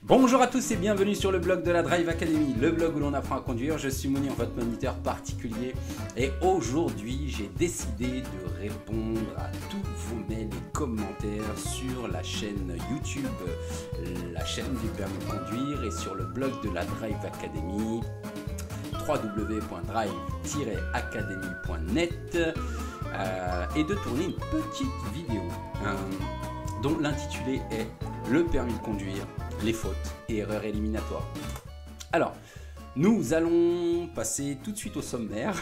Bonjour à tous et bienvenue sur le blog de la Drive Academy, le blog où l'on apprend à conduire. Je suis Mounir, votre moniteur particulier, et aujourd'hui j'ai décidé de répondre à tous vos mails et commentaires sur la chaîne YouTube, la chaîne du permis de conduire, et sur le blog de la Drive Academy, www.drive-academy.net, et de tourner une petite vidéo dont l'intitulé est le permis de conduire, les fautes et erreurs éliminatoires. Alors, nous allons passer tout de suite au sommaire.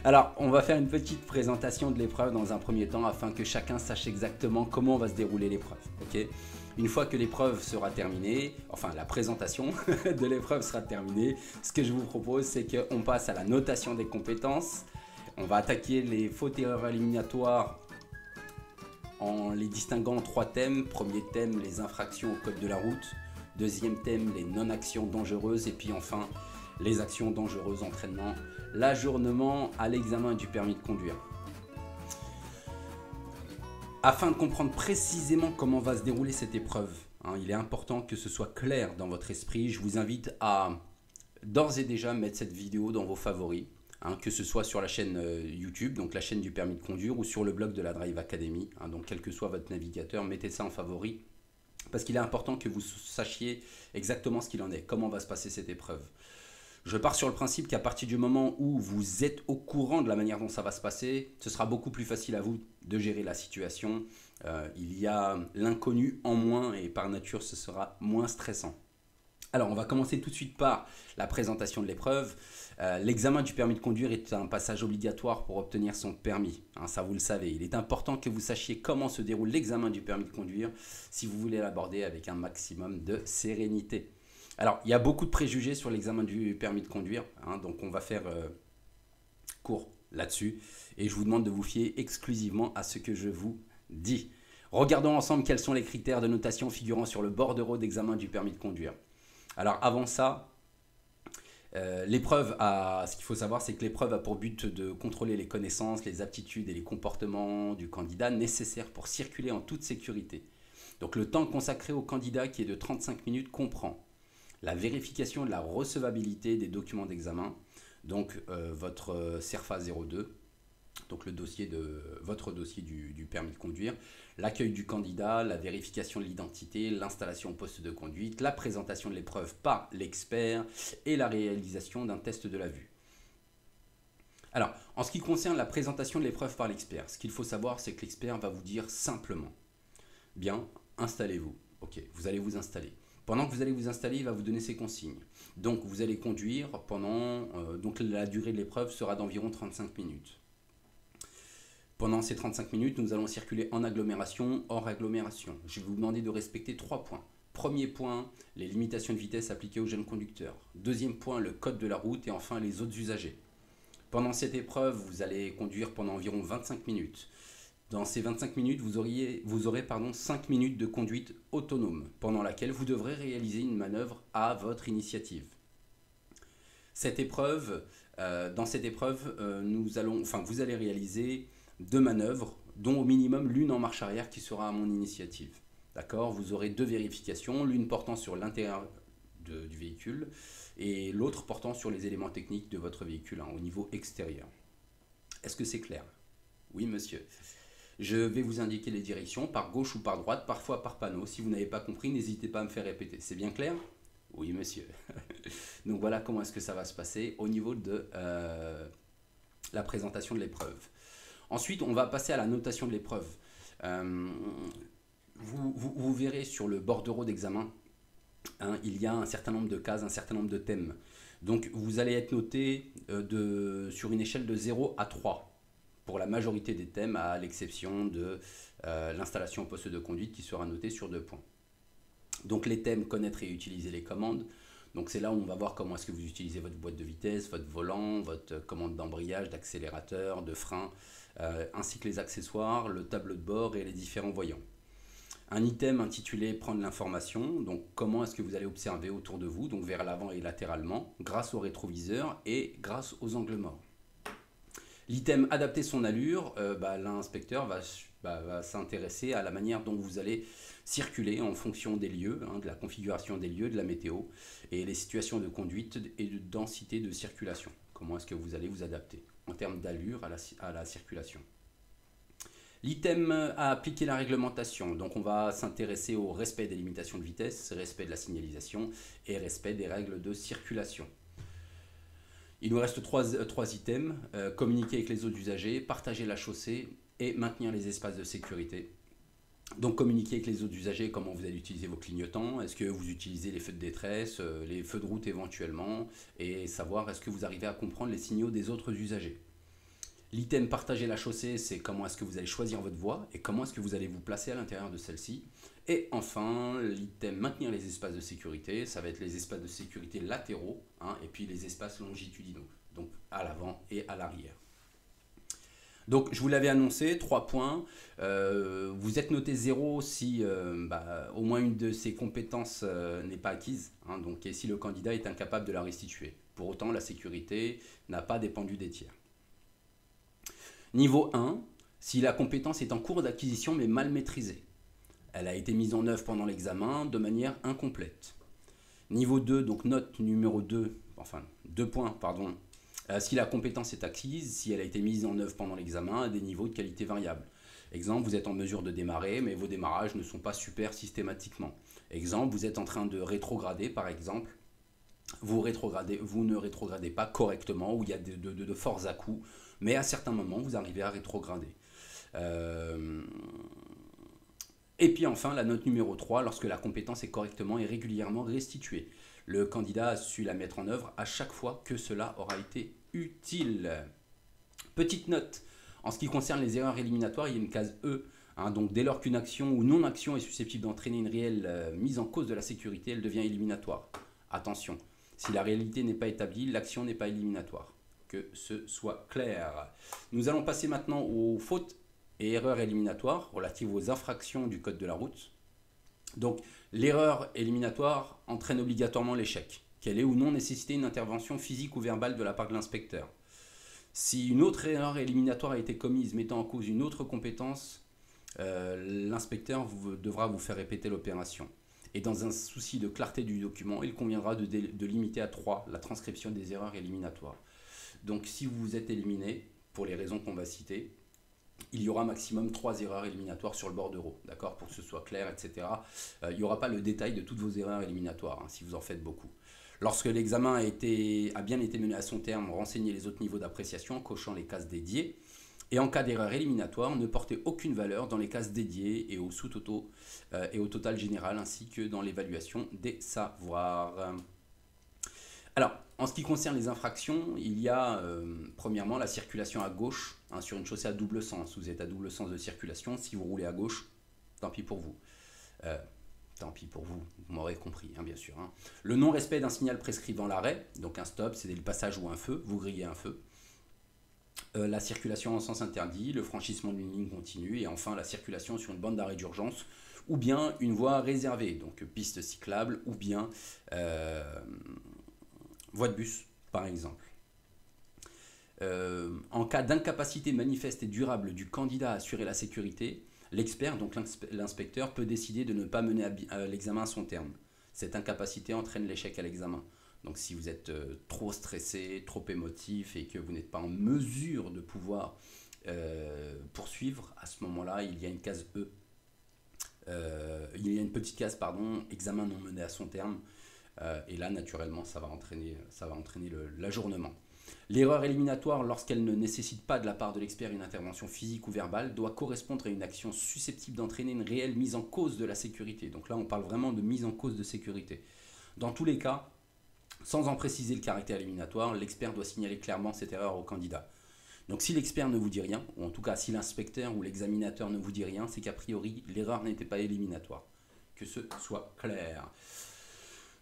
Alors, on va faire une petite présentation de l'épreuve dans un premier temps afin que chacun sache exactement comment va se dérouler l'épreuve. Okay ? Une fois que l'épreuve sera terminée, enfin la présentation de l'épreuve sera terminée, ce que je vous propose, c'est qu'on passe à la notation des compétences. On va attaquer les fautes et erreurs éliminatoires en les distinguant en trois thèmes. Premier thème, les infractions au code de la route. Deuxième thème, les non-actions dangereuses. Et puis enfin, les actions dangereuses entraînant l'ajournement à l'examen du permis de conduire. Afin de comprendre précisément comment va se dérouler cette épreuve, il est important que ce soit clair dans votre esprit. Je vous invite à d'ores et déjà mettre cette vidéo dans vos favoris. Que ce soit sur la chaîne YouTube, donc la chaîne du permis de conduire, ou sur le blog de la Drive Academy. Donc quel que soit votre navigateur, mettez ça en favori, parce qu'il est important que vous sachiez exactement ce qu'il en est, comment va se passer cette épreuve. Je pars sur le principe qu'à partir du moment où vous êtes au courant de la manière dont ça va se passer, ce sera beaucoup plus facile à vous de gérer la situation. Il y a l'inconnu en moins et par nature ce sera moins stressant. Alors, on va commencer tout de suite par la présentation de l'épreuve. L'examen du permis de conduire est un passage obligatoire pour obtenir son permis. Ça, vous le savez. Il est important que vous sachiez comment se déroule l'examen du permis de conduire si vous voulez l'aborder avec un maximum de sérénité. Alors, il y a beaucoup de préjugés sur l'examen du permis de conduire. Donc, on va faire court là-dessus. Et je vous demande de vous fier exclusivement à ce que je vous dis. Regardons ensemble quels sont les critères de notation figurant sur le bordereau d'examen du permis de conduire. Alors avant ça, ce qu'il faut savoir, c'est que l'épreuve a pour but de contrôler les connaissances, les aptitudes et les comportements du candidat nécessaires pour circuler en toute sécurité. Donc le temps consacré au candidat, qui est de 35 minutes, comprend la vérification de la recevabilité des documents d'examen, donc votre CERFA 02, donc votre dossier du permis de conduire, l'accueil du candidat, la vérification de l'identité, l'installation au poste de conduite, la présentation de l'épreuve par l'expert et la réalisation d'un test de la vue. Alors, en ce qui concerne la présentation de l'épreuve par l'expert, ce qu'il faut savoir, c'est que l'expert va vous dire simplement « Bien, installez-vous ». Ok, vous allez vous installer. Pendant que vous allez vous installer, il va vous donner ses consignes. Donc, vous allez conduire pendant… donc, la durée de l'épreuve sera d'environ 35 minutes. Pendant ces 35 minutes, nous allons circuler en agglomération, hors agglomération. Je vais vous demander de respecter 3 points. Premier point, les limitations de vitesse appliquées aux jeunes conducteurs. Deuxième point, le code de la route. Et enfin, les autres usagers. Pendant cette épreuve, vous allez conduire pendant environ 25 minutes. Dans ces 25 minutes, vous aurez 5 minutes de conduite autonome, pendant laquelle vous devrez réaliser une manœuvre à votre initiative. Dans cette épreuve, vous allez réaliser 2 manœuvres, dont au minimum l'une en marche arrière qui sera à mon initiative. D'accord ? Vous aurez 2 vérifications, l'une portant sur l'intérieur du véhicule et l'autre portant sur les éléments techniques de votre véhicule au niveau extérieur. Est-ce que c'est clair ? Oui, monsieur. Je vais vous indiquer les directions par gauche ou par droite, parfois par panneau. Si vous n'avez pas compris, n'hésitez pas à me faire répéter. C'est bien clair ? Oui, monsieur. Donc voilà comment est-ce que ça va se passer au niveau de la présentation de l'épreuve. Ensuite, on va passer à la notation de l'épreuve. Vous verrez sur le bordereau d'examen, il y a un certain nombre de cases, un certain nombre de thèmes. Donc, vous allez être noté sur une échelle de 0 à 3 pour la majorité des thèmes, à l'exception de l'installation au poste de conduite qui sera notée sur 2 points. Donc, les thèmes, connaître et utiliser les commandes. Donc, c'est là où on va voir comment est-ce que vous utilisez votre boîte de vitesse, votre volant, votre commande d'embrayage, d'accélérateur, de frein, ainsi que les accessoires, le tableau de bord et les différents voyants. Un item intitulé « Prendre l'information », donc comment est-ce que vous allez observer autour de vous, donc vers l'avant et latéralement, grâce au rétroviseur et grâce aux angles morts. L'item « Adapter son allure », l'inspecteur va va s'intéresser à la manière dont vous allez circuler en fonction des lieux, de la configuration des lieux, de la météo, et les situations de conduite et de densité de circulation. Comment est-ce que vous allez vous adapter en termes d'allure à la circulation. L'item à appliquer la réglementation. Donc on va s'intéresser au respect des limitations de vitesse, respect de la signalisation et respect des règles de circulation. Il nous reste trois items. Communiquer avec les autres usagers, partager la chaussée et maintenir les espaces de sécurité. Donc communiquer avec les autres usagers, comment vous allez utiliser vos clignotants, est-ce que vous utilisez les feux de détresse, les feux de route éventuellement, et savoir est-ce que vous arrivez à comprendre les signaux des autres usagers. L'item partager la chaussée, c'est comment est-ce que vous allez choisir votre voie et comment est-ce que vous allez vous placer à l'intérieur de celle-ci. Et enfin, l'item maintenir les espaces de sécurité, ça va être les espaces de sécurité latéraux et puis les espaces longitudinaux, donc à l'avant et à l'arrière. Donc je vous l'avais annoncé, 3 points. Vous êtes noté 0 si au moins une de ces compétences n'est pas acquise, donc, et si le candidat est incapable de la restituer. Pour autant, la sécurité n'a pas dépendu des tiers. Niveau 1, si la compétence est en cours d'acquisition mais mal maîtrisée. Elle a été mise en œuvre pendant l'examen de manière incomplète. Niveau 2, donc note numéro 2, enfin 2 points, pardon. Si la compétence est acquise, si elle a été mise en œuvre pendant l'examen à des niveaux de qualité variables. Exemple, vous êtes en mesure de démarrer, mais vos démarrages ne sont pas super systématiquement. Exemple, vous êtes en train de rétrograder, par exemple. Vous ne rétrogradez pas correctement, ou il y a de forts à-coups, mais à certains moments, vous arrivez à rétrograder. Et puis enfin, la note numéro 3, lorsque la compétence est correctement et régulièrement restituée. Le candidat a su la mettre en œuvre à chaque fois que cela aura été utile. Petite note, en ce qui concerne les erreurs éliminatoires, il y a une case E. Donc dès lors qu'une action ou non-action est susceptible d'entraîner une réelle mise en cause de la sécurité, elle devient éliminatoire. Attention, si la réalité n'est pas établie, l'action n'est pas éliminatoire. Que ce soit clair. Nous allons passer maintenant aux fautes et erreurs éliminatoires relatives aux infractions du code de la route. Donc, l'erreur éliminatoire entraîne obligatoirement l'échec, qu'elle ait ou non nécessité une intervention physique ou verbale de la part de l'inspecteur. Si une autre erreur éliminatoire a été commise mettant en cause une autre compétence, l'inspecteur devra vous faire répéter l'opération. Et dans un souci de clarté du document, il conviendra de limiter à 3 la transcription des erreurs éliminatoires. Donc si vous êtes éliminé, pour les raisons qu'on va citer, il y aura maximum 3 erreurs éliminatoires sur le bordereau, d'accord, pour que ce soit clair, etc. Il n'y aura pas le détail de toutes vos erreurs éliminatoires, si vous en faites beaucoup. Lorsque l'examen a bien été mené à son terme, renseignez les autres niveaux d'appréciation en cochant les cases dédiées. Et en cas d'erreur éliminatoire, ne portez aucune valeur dans les cases dédiées et au sous-totaux et au total général, ainsi que dans l'évaluation des savoirs. Alors, en ce qui concerne les infractions, il y a premièrement la circulation à gauche sur une chaussée à double sens. Vous êtes à double sens de circulation. Si vous roulez à gauche, tant pis pour vous. Tant pis pour vous, vous m'aurez compris, bien sûr. Le non-respect d'un signal prescrivant l'arrêt, donc un stop, c'est le passage ou un feu, vous grillez un feu. La circulation en sens interdit, le franchissement d'une ligne continue et enfin la circulation sur une bande d'arrêt d'urgence ou bien une voie réservée, donc piste cyclable ou bien voie de bus par exemple. En cas d'incapacité manifeste et durable du candidat à assurer la sécurité, l'expert, donc l'inspecteur, peut décider de ne pas mener l'examen à son terme. Cette incapacité entraîne l'échec à l'examen. Donc si vous êtes trop stressé, trop émotif et que vous n'êtes pas en mesure de pouvoir poursuivre, à ce moment-là, il y a une case E. Il y a une petite case, pardon, examen non mené à son terme. Et là, naturellement, ça va entraîner l'ajournement. L'erreur éliminatoire, lorsqu'elle ne nécessite pas de la part de l'expert une intervention physique ou verbale, doit correspondre à une action susceptible d'entraîner une réelle mise en cause de la sécurité. Donc là, on parle vraiment de mise en cause de sécurité. Dans tous les cas, sans en préciser le caractère éliminatoire, l'expert doit signaler clairement cette erreur au candidat. Donc si l'expert ne vous dit rien, ou en tout cas si l'inspecteur ou l'examinateur ne vous dit rien, c'est qu'a priori l'erreur n'était pas éliminatoire. Que ce soit clair.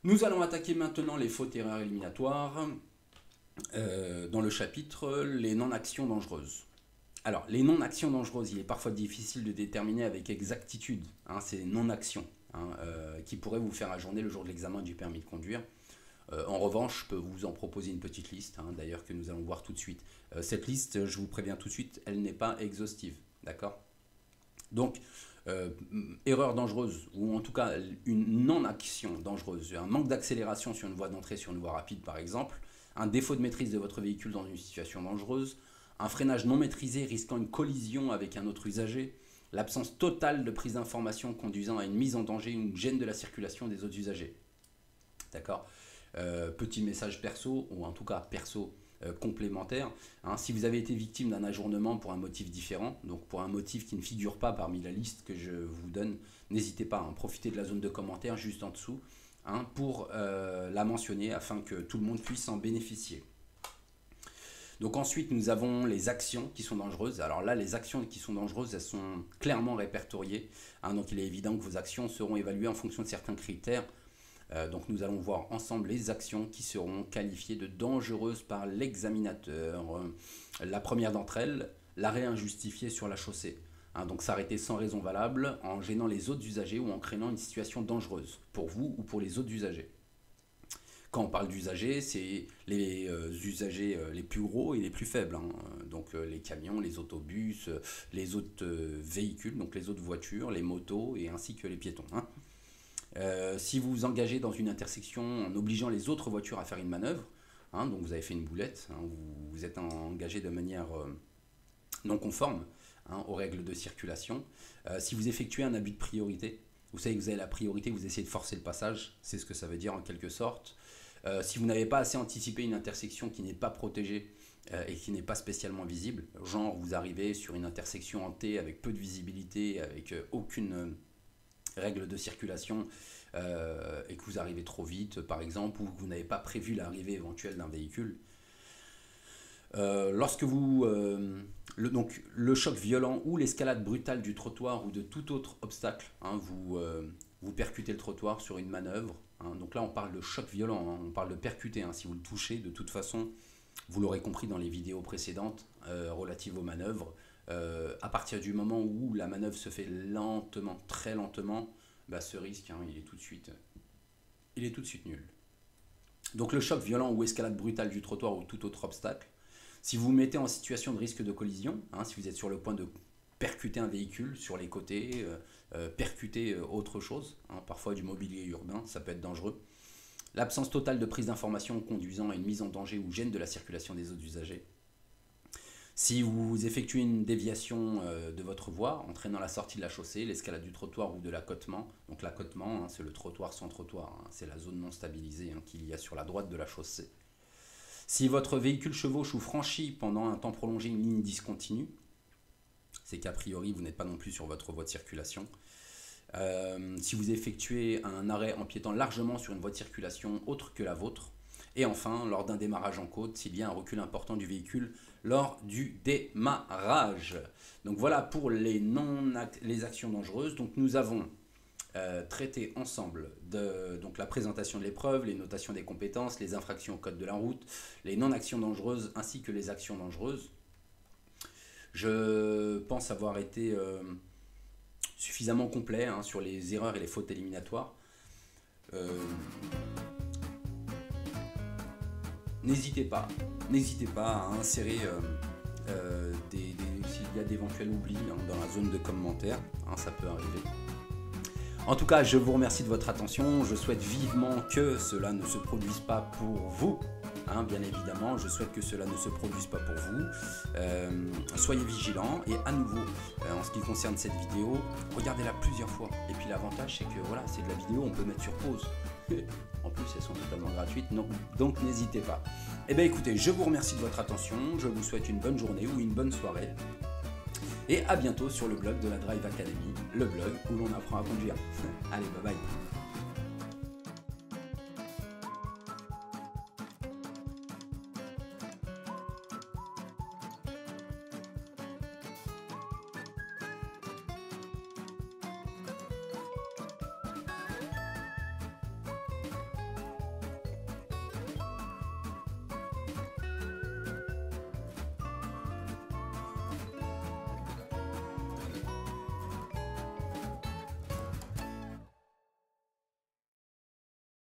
Nous allons attaquer maintenant les fautes et erreurs éliminatoires dans le chapitre les non-actions dangereuses. Alors, les non-actions dangereuses, il est parfois difficile de déterminer avec exactitude ces non-actions qui pourraient vous faire ajourner le jour de l'examen du permis de conduire. En revanche, je peux vous en proposer une petite liste, d'ailleurs que nous allons voir tout de suite. Cette liste, je vous préviens tout de suite, elle n'est pas exhaustive, d'accord ? Donc, erreur dangereuse, ou en tout cas une non-action dangereuse, un manque d'accélération sur une voie d'entrée, sur une voie rapide par exemple, un défaut de maîtrise de votre véhicule dans une situation dangereuse, un freinage non maîtrisé risquant une collision avec un autre usager, l'absence totale de prise d'information conduisant à une mise en danger ou une gêne de la circulation des autres usagers. D'accord. Petit message perso, ou en tout cas perso complémentaire. Hein, si vous avez été victime d'un ajournement pour un motif différent, donc pour un motif qui ne figure pas parmi la liste que je vous donne, n'hésitez pas à profiter de la zone de commentaires juste en dessous pour la mentionner afin que tout le monde puisse en bénéficier. Donc ensuite, nous avons les actions qui sont dangereuses. Alors là, les actions qui sont dangereuses, elles sont clairement répertoriées. Donc il est évident que vos actions seront évaluées en fonction de certains critères. Donc nous allons voir ensemble les actions qui seront qualifiées de dangereuses par l'examinateur. La première d'entre elles, l'arrêt injustifié sur la chaussée. Donc s'arrêter sans raison valable, en gênant les autres usagers ou en créant une situation dangereuse pour vous ou pour les autres usagers. Quand on parle d'usagers, c'est les usagers les plus gros et les plus faibles. Donc les camions, les autobus, les autres véhicules, donc les autres voitures, les motos et ainsi que les piétons. Si vous vous engagez dans une intersection en obligeant les autres voitures à faire une manœuvre, donc vous avez fait une boulette, vous êtes engagé de manière non conforme aux règles de circulation. Si vous effectuez un abus de priorité, vous savez que vous avez la priorité, vous essayez de forcer le passage, c'est ce que ça veut dire en quelque sorte. Si vous n'avez pas assez anticipé une intersection qui n'est pas protégée et qui n'est pas spécialement visible, genre vous arrivez sur une intersection en T avec peu de visibilité, avec aucune règle de circulation et que vous arrivez trop vite par exemple, ou que vous n'avez pas prévu l'arrivée éventuelle d'un véhicule. Lorsque vous donc le choc violent ou l'escalade brutale du trottoir ou de tout autre obstacle, vous percutez le trottoir sur une manœuvre, donc là on parle de choc violent, on parle de percuter, si vous le touchez, de toute façon vous l'aurez compris dans les vidéos précédentes relatives aux manœuvres, à partir du moment où la manœuvre se fait lentement, très lentement, ce risque il est tout de suite nul. Donc le choc violent ou escalade brutale du trottoir ou tout autre obstacle, si vous vous mettez en situation de risque de collision, si vous êtes sur le point de percuter un véhicule sur les côtés, percuter autre chose, parfois du mobilier urbain, ça peut être dangereux. L'absence totale de prise d'information conduisant à une mise en danger ou gêne de la circulation des autres usagers. Si vous effectuez une déviation de votre voie, entraînant la sortie de la chaussée, l'escalade du trottoir ou de l'accotement, donc l'accotement, c'est le trottoir sans trottoir, c'est la zone non stabilisée qu'il y a sur la droite de la chaussée. Si votre véhicule chevauche ou franchit pendant un temps prolongé une ligne discontinue, c'est qu'a priori vous n'êtes pas non plus sur votre voie de circulation. Si vous effectuez un arrêt empiétant largement sur une voie de circulation autre que la vôtre. Et enfin, lors d'un démarrage en côte, s'il y a un recul important du véhicule lors du démarrage. Donc voilà pour les actions dangereuses. Donc nous avons traité ensemble donc la présentation de l'épreuve, les notations des compétences, les infractions au code de la route, les non-actions dangereuses ainsi que les actions dangereuses. Je pense avoir été suffisamment complet sur les erreurs et les fautes éliminatoires. N'hésitez pas à insérer s'il y a d'éventuels oublis dans la zone de commentaires, ça peut arriver. En tout cas, je vous remercie de votre attention, je souhaite vivement que cela ne se produise pas pour vous, bien évidemment, je souhaite que cela ne se produise pas pour vous. Soyez vigilants et à nouveau, en ce qui concerne cette vidéo, regardez-la plusieurs fois. Et puis l'avantage, c'est que voilà, c'est de la vidéo, on peut mettre sur pause. En plus, elles sont totalement gratuites, donc n'hésitez pas. Eh bien écoutez, je vous remercie de votre attention, je vous souhaite une bonne journée ou une bonne soirée. Et à bientôt sur le blog de la Drive Academy, le blog où l'on apprend à conduire. Allez, bye bye.